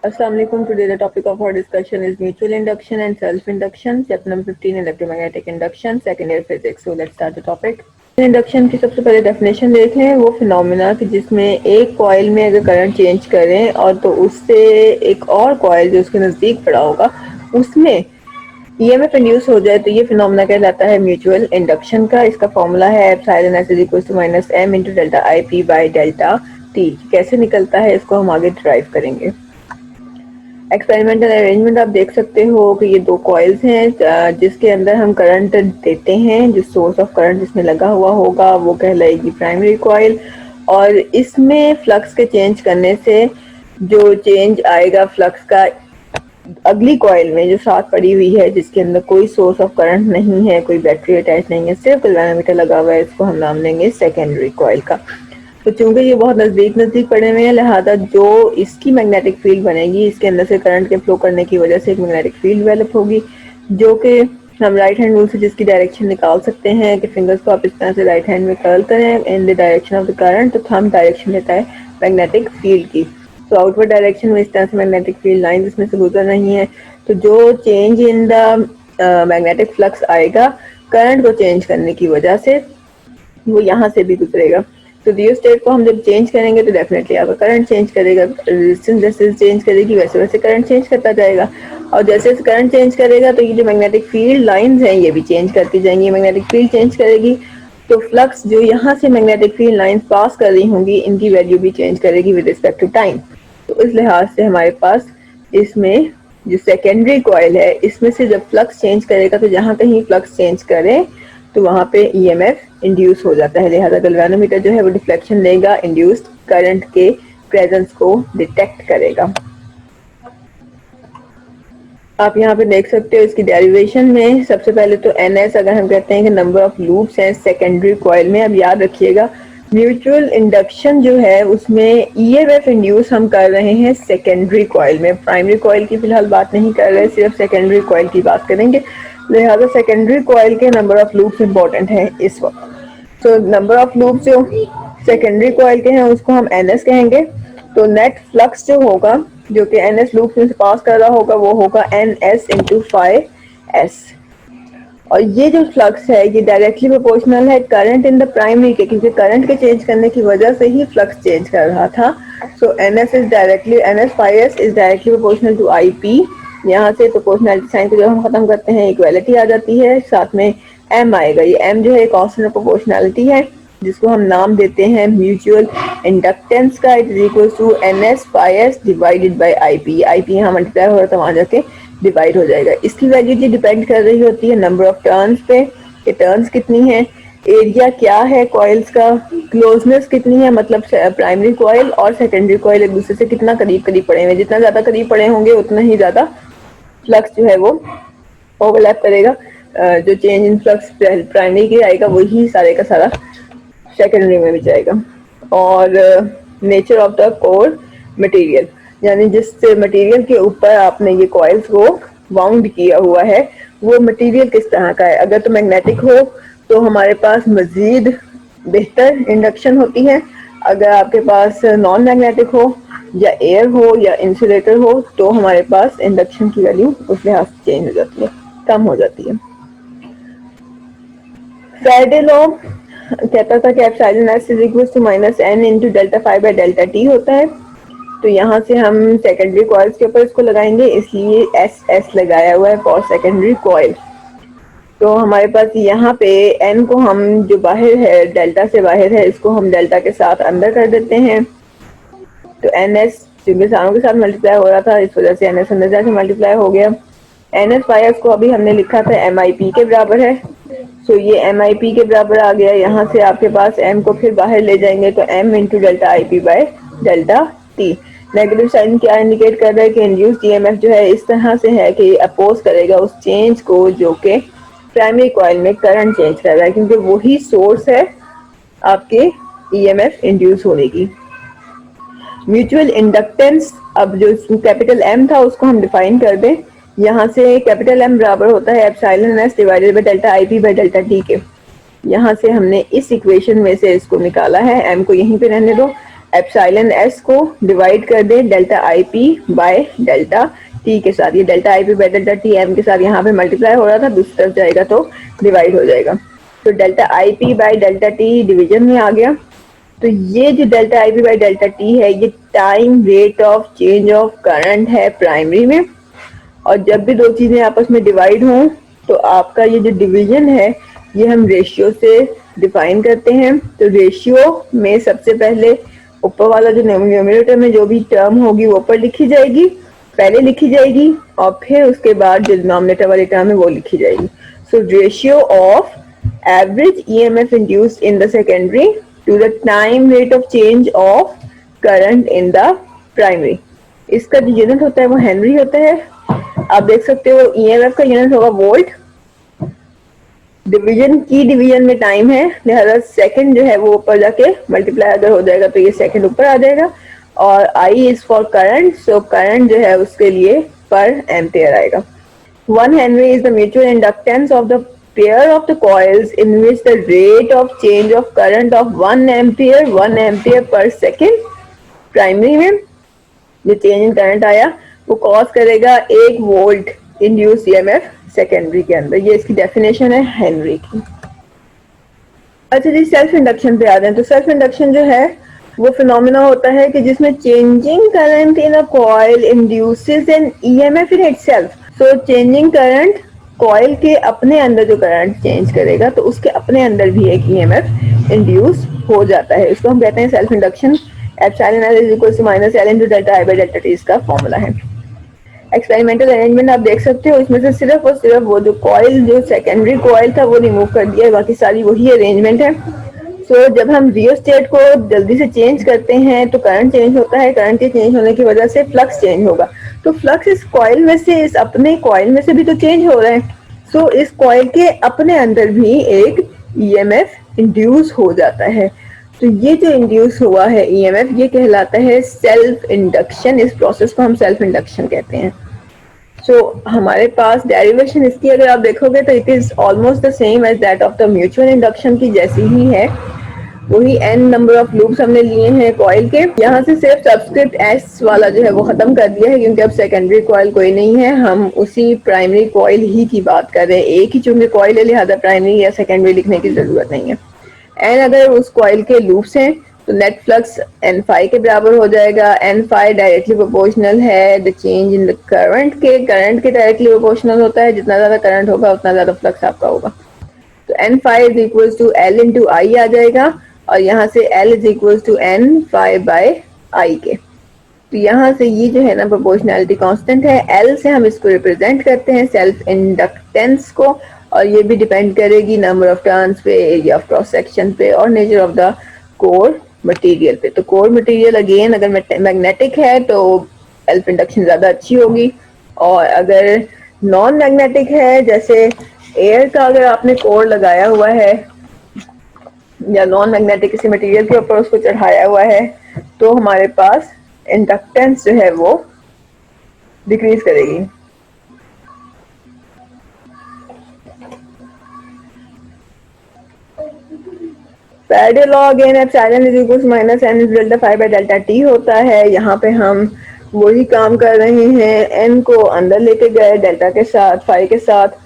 Assalamualaikum. Today the topic of our discussion is mutual induction and self-induction. Chapter number 15, electromagnetic induction, second year physics. So let's start the topic. Induction की सबसे पहले definition देख लें। वो phenomena कि जिसमें एक कॉइल में अगर करंट चेंज करें और तो उससे एक और कॉइल जो उसके नज़दीक पड़ा होगा उसमें ईएमएफ इंड्यूस हो जाए तो ये फिनोमेना कहलाता है म्यूचुअल इंडक्शन का। इसका फॉर्मूला है epsilon S is equal to minus M into delta I P by delta T. कैसे निकलता है इसको हम आगे ड्राइव करेंगे। एक्सपेरिमेंटल अरेंजमेंट आप देख सकते हो कि ये दो कॉइल्स हैं जिसके अंदर हम करंट देते हैं। जो सोर्स ऑफ करंट जिसमें लगा हुआ होगा वो कहलाएगी प्राइमरी कॉइल, और इसमें फ्लक्स के चेंज करने से जो चेंज आएगा फ्लक्स का अगली कॉइल में जो साथ पड़ी हुई है जिसके अंदर कोई सोर्स ऑफ करंट नहीं है, कोई बैटरी अटैच नहीं है, सिर्फ गैल्वेनोमीटर लगा हुआ है, इसको हम नाम देंगे सेकेंडरी कॉइल का। तो चूंकि ये बहुत नज़दीक पड़े हुए हैं लिहाजा जो इसकी मैग्नेटिक फील्ड बनेगी इसके अंदर से करंट के फ्लो करने की वजह से एक मैग्नेटिक फील्ड डेवलप होगी जो कि हम राइट हैंड रूल से जिसकी डायरेक्शन निकाल सकते हैं कि फिंगर्स को आप इस तरह से राइट हैंड में कर्ल करें in the direction of the current, तो थंब डायरेक्शन लेता है मैग्नेटिक फील्ड की। तो आउटवर्ड डायरेक्शन में इस तरह से मैग्नेटिक फील्ड लाइन इसमें से गुजर रही है, तो जो change in the magnetic flux आएगा करंट को चेंज करने की वजह से वो यहाँ से भी गुजरेगा। तो रियो स्टेट को हम जब चेंज करेंगे तो डेफिनेटली आपका करंट चेंज करेगा। रेजिस्टेंस जैसे चेंज करेगी वैसे वैसे करंट चेंज करता जाएगा, और जैसे जैसे करंट चेंज करेगा तो ये जो मैग्नेटिक फील्ड लाइंस हैं ये भी चेंज करती जाएंगी। मैग्नेटिक फील्ड चेंज करेगी तो फ्लक्स जो यहाँ से मैग्नेटिक फील्ड लाइंस पास कर रही होंगी इनकी वैल्यू भी चेंज करेगी विद रिस्पेक्ट टू टाइम। तो इस लिहाज से हमारे पास इसमें जो सेकेंडरी कॉइल है इसमें से जब फ्लक्स चेंज करेगा तो जहाँ कहीं फ्लक्स चेंज करे तो वहाँ पे ईएमएफ इंड्यूस हो जाता है। लिहाजा गैल्वेनोमीटर जो है वो डिफ्लेक्शन लेगा, इंड्यूस्ड करंट के प्रेजेंस को डिटेक्ट करेगा। आप यहाँ पे देख सकते हो इसकी डेरिवेशन में सबसे पहले तो एनएस अगर हम कहते हैं कि नंबर ऑफ लूप्स हैं सेकेंडरी कॉइल में। अब याद रखिएगा म्यूचुअल इंडक्शन जो है उसमें ईएमएफ इंड्यूस हम कर रहे हैं सेकेंडरी कॉइल में, प्राइमरी कॉइल की फिलहाल बात नहीं कर रहे, सिर्फ सेकेंडरी कॉइल की बात करेंगे। लिहाजा सेकेंडरी कॉइल के नंबर ऑफ लूप्स इंपॉर्टेंट है इस वक्त। तो नंबर ऑफ लूप्स जो सेकेंडरी कॉइल के हैं उसको हम एनएस कहेंगे। तो नेट फ्लक्स जो होगा जो कि एनएस लूप में से पास कर रहा होगा वो होगा N S into phi S, और ये जो फ्लक्स है ये डायरेक्टली प्रोपोर्शनल है करंट इन द प्राइमरी के, क्योंकि करंट के चेंज करने की वजह से ही फ्लक्स चेंज कर रहा था। So N S is directly N S five S is directly proportional to I P. यहाँ से प्रोपोर्शनलिटी साइन को जब हम खत्म करते हैं इक्वालिटी आ जाती है, साथ में एम आएगा। ये एम जो है कांस्टेंट ऑफ प्रोपोर्शनलिटी है जिसको हम नाम देते हैं म्यूचुअल इंडक्टेंस का। It is equal to N S five S divided by I P. I P यहाँ मल्टीप्लाई हो रहा था वहाँ जाके डिवाइड हो जाएगा। इसकी वैल्यू जी डिपेंड कर रही होती है नंबर ऑफ टर्न्स पे कि टर्न्स कितनी है, एरिया क्या है कॉइल्स का, क्लोजनेस कितनी है मतलब प्राइमरी कॉइल और सेकेंडरी कॉइल एक दूसरे से कितना करीब करीब पड़े हुए। जितना ज्यादा करीब पड़े होंगे उतना ही ज्यादा फ्लक्स जो है वो ओवरलैप करेगा। जो चेंज इन फ्लक्स प्राइमरी के आएगा वही सारे का सारा सेकेंडरी में भी जाएगा। और nature of the core material, यानी जिस मटेरियल के ऊपर आपने ये कॉइल्स को वाउंड किया हुआ है वो मटेरियल किस तरह का है। अगर तो मैग्नेटिक हो तो हमारे पास मजीद बेहतर इंडक्शन होती है, अगर आपके पास नॉन मैग्नेटिक हो या एयर हो या इंसुलेटर हो तो हमारे पास इंडक्शन की वैल्यू उस लिहाज से चेंज हो जाती है, कम हो जाती है। फैराडे लॉ कहता था कि epsilon S is equal to minus N into delta phi by delta T होता है। तो यहाँ से हम सेकेंडरी कॉइल्स के ऊपर इसको लगाएंगे, इसलिए एस एस लगाया हुआ है फॉर सेकेंडरी कॉइल। तो हमारे पास यहाँ पे एन को हम जो बाहर है डेल्टा से बाहर है इसको हम डेल्टा के साथ अंदर कर देते हैं। तो एन एस क्योंकि सारों के साथ मल्टीप्लाई हो रहा था इस वजह से एन एस अंदर जाके मल्टीप्लाई हो गया। एन एस फाइव को अभी हमने लिखा था एम आई पी के बराबर है, सो ये एम आई पी के बराबर आ गया। यहाँ से आपके पास एम को फिर बाहर ले जाएंगे तो M into delta I P by delta T. Negative sign क्या इंडिकेट कर रहा है कि इंड्यूस्ड ईएमएफ जो है इस तरह से है कि अपोज करेगा उस चेंज को जो कि प्राइमरी कॉइल में करंट चेंज कर रहा है, क्योंकि वही सोर्स है आपके ईएमएफ इंड्यूस होने की। म्यूचुअल इंडक्टेंस, अब जो कैपिटल एम था उसको हम डिफाइन कर दें। यहाँ से कैपिटल एम बराबर होता है epsilon S divided by delta I P by delta T के। यहाँ से हमने इस इक्वेशन में से इसको निकाला है, एम को यहीं पे रहने दो। एप्सिलॉन एस को डिवाइड कर दें delta I P by delta T के साथ। ये delta I P by delta T M के साथ यहाँ पे मल्टीप्लाई हो रहा था, दूसरी तरफ जाएगा तो डिवाइड हो जाएगा। तो delta I P by delta T division में आ गया। तो ये जो delta I P by delta T है ये time rate of change of current है प्राइमरी में। और जब भी दो चीजें आपस में डिवाइड हों तो आपका ये जो डिवीजन है ये हम रेशियो से डिफाइन करते हैं। तो रेशियो में सबसे पहले ऊपर वाला जो न्यूमरेटर में जो भी टर्म होगी वो ऊपर लिखी जाएगी, पहले लिखी जाएगी, और फिर उसके बाद जो डिनोमिनेटर वाली टर्म है वो लिखी जाएगी। So ratio of average EMF induced in the secondary to the time rate of change of current in the primary. इसका जो यूनिट होता है वो हेनरी होता है। आप देख सकते हो ईएमएफ का यूनिट होगा वोल्ट, डिवीजन की डिवीजन में टाइम है, लिहाजा सेकंड जो है वो ऊपर जाके मल्टीप्लाई अगर हो जाएगा तो ये सेकंड ऊपर आ जाएगा। और I is for current, so current जो है उसके लिए पर एम्पियर आएगा। 1 Henry is the mutual inductance of the pair of the coils in which the rate of change of current of 1 ampere per second primary में जो change in current आया वो कॉज करेगा 1 वोल्ट इंड्यूस ईएमएफ सेकेंडरी के अंदर। ये इसकी definition है हेनरी की। अच्छा जी, सेल्फ इंडक्शन पे आ जाए तो सेल्फ इंडक्शन जो है वो फिनोमिना होता है कि जिसमें changing current in a coil induces an EMF in itself. So changing current coil के अपने अंदर जो करंट चेंज करेगा तो उसके अपने अंदर भी एक ईएमएफ इंड्यूस हो जाता है। इसको हम कहते हैं self induction. Epsilon L is equal to minus L into delta I by delta T इसका फॉर्मूला है। एक्सपेरिमेंटल अरेंजमेंट आप देख सकते हो, इसमें से सिर्फ और सिर्फ वो जो कॉइल जो सेकेंडरी कॉइल था वो रिमूव कर दिया है, बाकी सारी वही अरेंजमेंट है। सो जब हम रियोस्टेट को जल्दी से चेंज करते हैं तो करंट चेंज होता है, करंट के चेंज होने की वजह से फ्लक्स चेंज होगा। तो फ्लक्स इस कॉइल में से, इस अपने कॉइल में से भी तो चेंज हो रहा है। सो इस कॉइल के अपने अंदर भी एक ईएमएफ इंड्यूस हो जाता है। तो ये जो इंड्यूस हुआ है ईएमएफ ये कहलाता है सेल्फ इंडक्शन। इस प्रोसेस को हम सेल्फ इंडक्शन कहते हैं। सो हमारे पास डेरिवेशन इसकी अगर आप देखोगे तो it is almost the same as that of the mutual induction की जैसी ही है। वही n नंबर ऑफ लूप्स हमने लिए हैं कॉइल के। यहाँ से सिर्फ सबस्क्रिप्ट s वाला जो है वो खत्म कर दिया है क्योंकि अब सेकेंडरी कॉइल कोई नहीं है, हम उसी प्राइमरी कॉइल ही की बात कर रहे हैं। एक ही चूंकि कॉइल है लिहाजा प्राइमरी या सेकेंडरी लिखने की जरूरत नहीं है। n अगर उस कॉइल के लूप्स हैं तो नेट फ्लक्स n फाई के बराबर हो जाएगा। n फाई डायरेक्टली प्रोपोर्शनल है the change in the current के डायरेक्टली प्रोपोर्शनल होता है। जितना ज्यादा करंट होगा उतना ज्यादा फ्लक्स आपका होगा। तो n phi is equal to L into I आ जाएगा और यहाँ से L is equal to n phi by I के। तो यहाँ से ये जो है ना प्रोपोर्शनैलिटी कांस्टेंट है, L से हम इसको रिप्रेजेंट करते हैं सेल्फ इंडक्टेंस को, और ये भी डिपेंड करेगी नंबर ऑफ टर्न्स पे, एरिया ऑफ क्रॉस सेक्शन पे और nature of the core material पे। तो कोर मटेरियल अगेन अगर मैग्नेटिक है तो सेल्फ इंडक्शन ज्यादा अच्छी होगी, और अगर नॉन मैग्नेटिक है जैसे एयर का अगर आपने कोर लगाया हुआ है या नॉन मैग्नेटिक किसी मटेरियल के ऊपर उसको चढ़ाया हुआ है तो हमारे पास इंडक्टेंस जो है वो डिक्रीज करेगी। Parallel law again epsilon is equal to minus n delta phi by delta T होता है। यहाँ पे हम वही काम कर रहे हैं, n को अंदर लेके गए डेल्टा के साथ, फाई के साथ,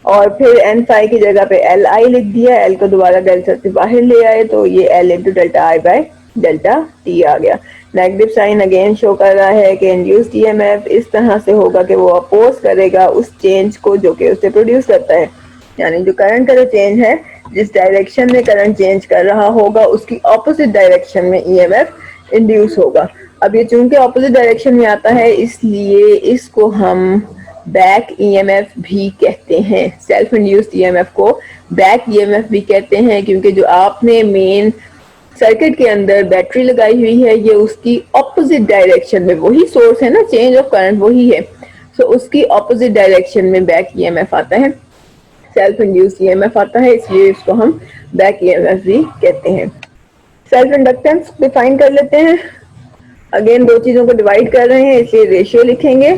और फिर n फाई की जगह पे एल आई लिख दिया, l को दोबारा डेल्टा से बाहर ले आए तो ये l into delta I by delta T आ गया। नेगेटिव साइन अगेन शो कर रहा है कि इंड्यूस्ड ईएमएफ इस तरह से होगा कि वो अपोज करेगा उस चेंज को जो कि उसे प्रोड्यूस करता है। यानी जो करंट का जो चेंज है, जिस डायरेक्शन में करंट चेंज कर रहा होगा उसकी ऑपोजिट डायरेक्शन में ईएमएफ इंड्यूस होगा। अब ये चूंकि ऑपोजिट डायरेक्शन में आता है इसलिए इसको हम बैक ईएमएफ भी कहते हैं। सेल्फ इंड्यूस्ड ईएमएफ को बैक ईएमएफ भी कहते हैं क्योंकि जो आपने मेन सर्किट के अंदर बैटरी लगाई हुई है ये उसकी ऑपोजिट डायरेक्शन में, वही सोर्स है ना, चेंज ऑफ करंट वही है, सो उसकी ऑपोजिट डायरेक्शन में बैक ईएमएफ आता है, सेल्फ इंड्यूस्ड ईएमएफ आता है, इसलिए इसको हम बैक ईएमएफ भी कहते हैं। सेल्फ इंडक्टेंस डिफाइन कर लेते हैं। अगेन दो चीजों को डिवाइड कर रहे हैं इसलिए रेशियो लिखेंगे,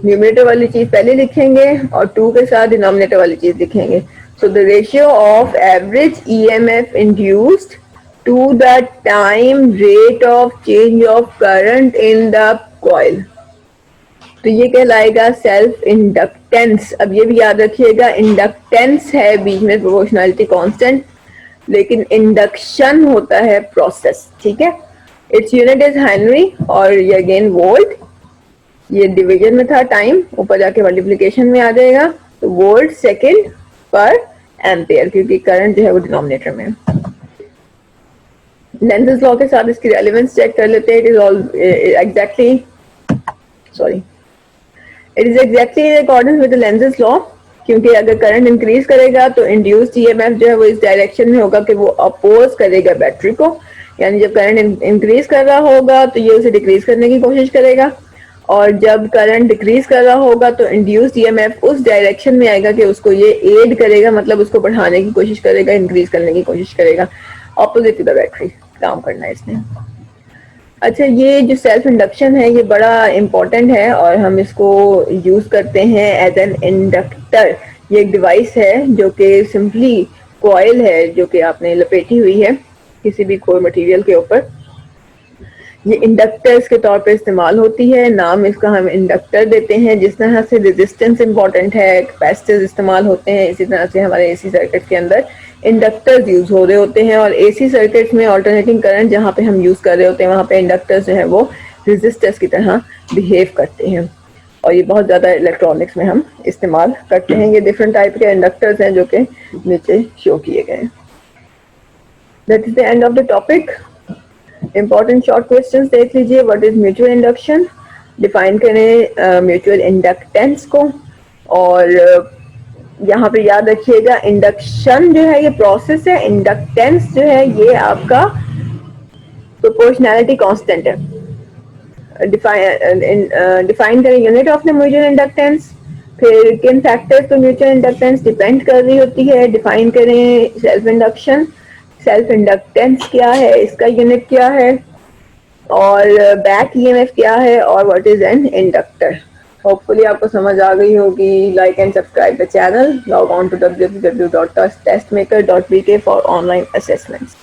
न्यूमरेटर वाली चीज पहले लिखेंगे और 2 के साथ डिनोमिनेटर वाली चीज लिखेंगे। So the ratio of average EMF induced to the time rate of change of current in the coil. तो ये कहलाएगा सेल्फ इंडक्टेंस। अब ये भी याद रखिएगा, इंडक्टेंस है बीच में प्रोपोर्शनैलिटी कांस्टेंट, लेकिन इंडक्शन होता है प्रोसेस। ठीक है, इट्स यूनिट इज हेनरी और ये अगेन वोल्ट। ये डिवीजन में था टाइम, ऊपर जाके मल्टीप्लिकेशन में आ जाएगा, तो वोल्ट सेकेंड पर एम्पेयर, क्योंकि करंट जो है वो डिनोमिनेटर में। लेंज़ेस लॉ के साथ इसकी रेलेवेंस चेक कर लेते हैं। It is all exactly sorry it is exactly in accordance with the Lenz's law, क्योंकि अगर करंट इंक्रीज करेगा तो इंड्यूस्ड ईएमएफ जो है वो इस डायरेक्शन में होगा कि वो अपोज करेगा बैटरी को, यानी जब करंट इंक्रीज कर रहा होगा तो ये उसे डिक्रीज करने की कोशिश करेगा, और जब करंट डिक्रीज कर रहा होगा तो इंड्यूस्ड ईएमएफ उस डायरेक्शन में आएगा कि उसको ये एड करेगा, मतलब उसको बढ़ाने की कोशिश करेगा, इंक्रीज करने की कोशिश करेगा, ऑपोजिट टू द बैटरी काम करना है इसने। अच्छा, ये जो सेल्फ इंडक्शन है ये बड़ा इम्पोर्टेंट है और हम इसको यूज करते हैं एज एन इंडक्टर। ये एक डिवाइस है जो कि सिंपली कॉइल है जो कि आपने लपेटी हुई है किसी भी कोई मटेरियल के ऊपर। ये इंडक्टर्स के तौर पे इस्तेमाल होती है, नाम इसका हम इंडक्टर देते हैं। जिस तरह से रेजिस्टेंस इंपॉर्टेंट है, कैपेसिटर्स इस्तेमाल होते हैं, इसी तरह से हमारे एसी सर्किट के अंदर इंडक्टर्स यूज हो रहे होते हैं, और एसी सर्किट्स में अल्टरनेटिंग करंट जहाँ पे हम यूज कर रहे होते हैं वहाँ पे इंडक्टर्स जो है वो रेजिस्टर्स की तरह बिहेव करते हैं, और ये बहुत ज़्यादा इलेक्ट्रॉनिक्स में हम इस्तेमाल करते हैं। ये डिफरेंट टाइप के इंडक्टर्स हैं जो कि नीचे शो किए गए हैं। That is the end of the topic. Important short questions देख लीजिए। What is mutual induction, define करें म्यूचुअल इंडक्टेंस को, और यहाँ पे याद रखिएगा इंडक्शन जो है ये प्रोसेस है, इंडक्टेंस जो है ये आपका प्रोपोर्शनैलिटी कांस्टेंट है। डिफाइन करें unit of the mutual inductance, फिर किन फैक्टर्स पर म्यूचुअल इंडक्टेंस डिपेंड कर रही होती है, डिफाइन करें सेल्फ इंडक्शन, सेल्फ इंडक्टेंस क्या है, इसका यूनिट क्या है, और बैक ईएमएफ क्या है, और what is an inductor. Hopefully आपको समझ आ गई होगी। Like and subscribe the channel, log on to www.testmaker.bk for online assessments.